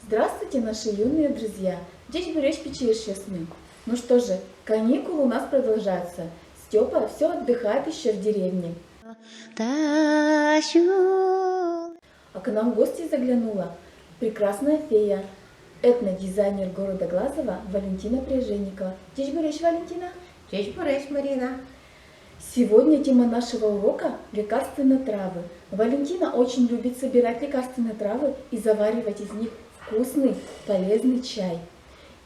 Здравствуйте, наши юные друзья! Здесь Буряч Печерщесны. Ну что же, каникулы у нас продолжаются. Степа все отдыхает еще в деревне. А к нам в гости заглянула прекрасная фея, этнодизайнер города Глазова Валентина Пряженникова. Здесь Буряч, Валентина. Здесь Буряч, Марина. Сегодня тема нашего урока – лекарственные травы. Валентина очень любит собирать лекарственные травы и заваривать из них вкусный, полезный чай.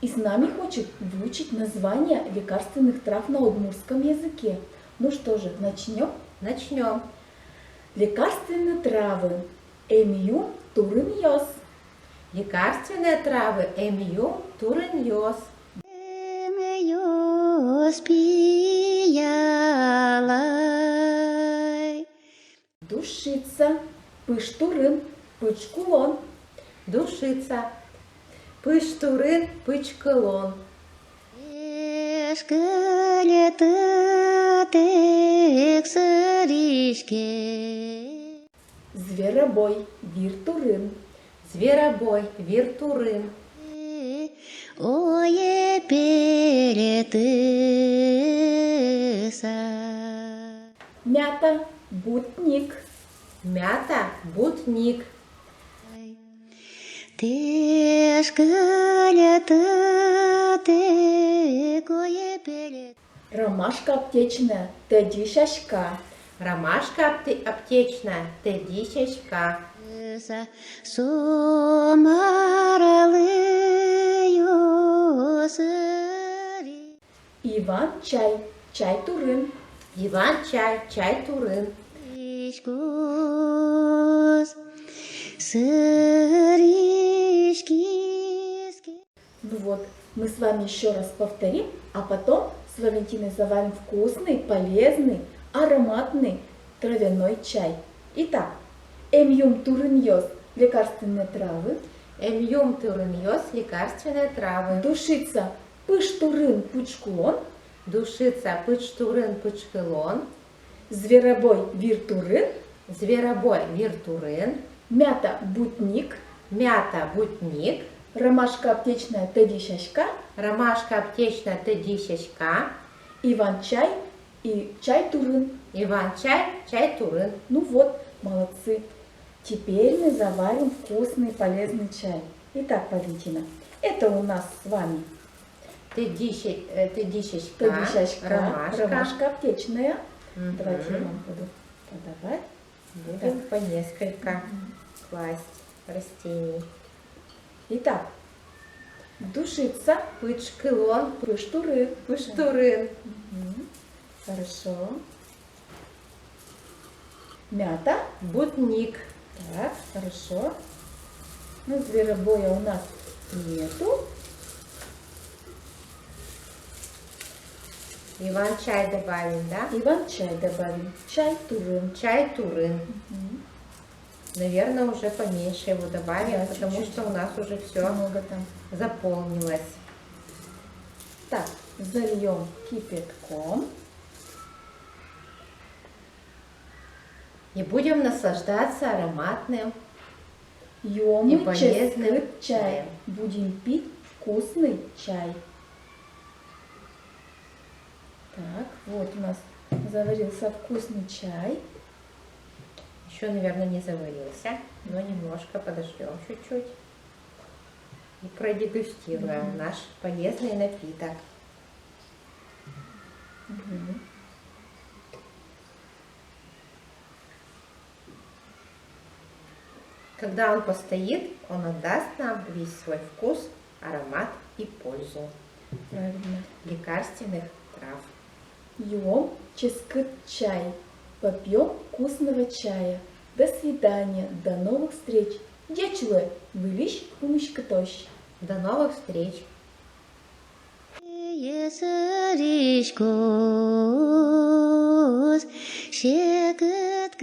И с нами хочет выучить названия лекарственных трав на удмуртском языке. Ну что же, начнем? Начнем. Лекарственные травы. Эмью турыньос. Лекарственные травы. Эмью турыньос. Душица, пыштурын, пычкулон. Душица, пыштурын, пычкылон. Зверобой, виртурын. Зверобой, виртурын. Мята, бутник. Мята, бутник. Ромашка аптечная, тедишашка. Ромашка аптечная, тедишечка. Иван чай, чай турын. Иван чай, чай турын. Ну вот, мы с вами еще раз повторим, а потом с Валентиной заварим вкусный, полезный, ароматный травяной чай. Итак, эмьюм турыньос – лекарственные травы. Эмьюм турыньос – лекарственные травы. Душица, пыштурын, пучкулон. Душица, пыштурын, пычкылон. Зверобой, виртурын. Зверобой, виртурын. Мята, бутник. Мята, бутник. Ромашка аптечная, тедишашка. Ромашка аптечная, тедишечка. Иван чай и чай турын. Иван чай, чай турын. Ну вот, молодцы. Теперь мы заварим вкусный полезный чай. Итак, Валентина, это у нас с вами тедишечка, ромашка аптечная. Угу. Давайте я вам буду подавать. Будем по несколько класть растений. Итак, душица, пычкылон, пыштурын. Пыштурын. Хорошо. Мята. Бутник. Так, хорошо. Ну, зверобоя у нас нету. Иван чай добавим, да? Иван чай добавим. Чай турын. Чай турын. Наверное, уже поменьше его добавим, Да, потому чуть-чуть. что у нас уже все Много там. заполнилось. Так, зальем кипятком. И будем наслаждаться ароматным и Ёмый полезным чай. чаем. Будем пить вкусный чай. Так, вот у нас заварился вкусный чай. Еще, наверное, не заварился, но немножко подождем чуть-чуть. И продегустируем наш полезный напиток. Когда он постоит, он отдаст нам весь свой вкус, аромат и пользу Правильно. лекарственных трав. Ем ческыт чай. Попьем вкусного чая. До свидания, до новых встреч. Дечуэ, вылищ умышкатощ. До новых встреч! Шекет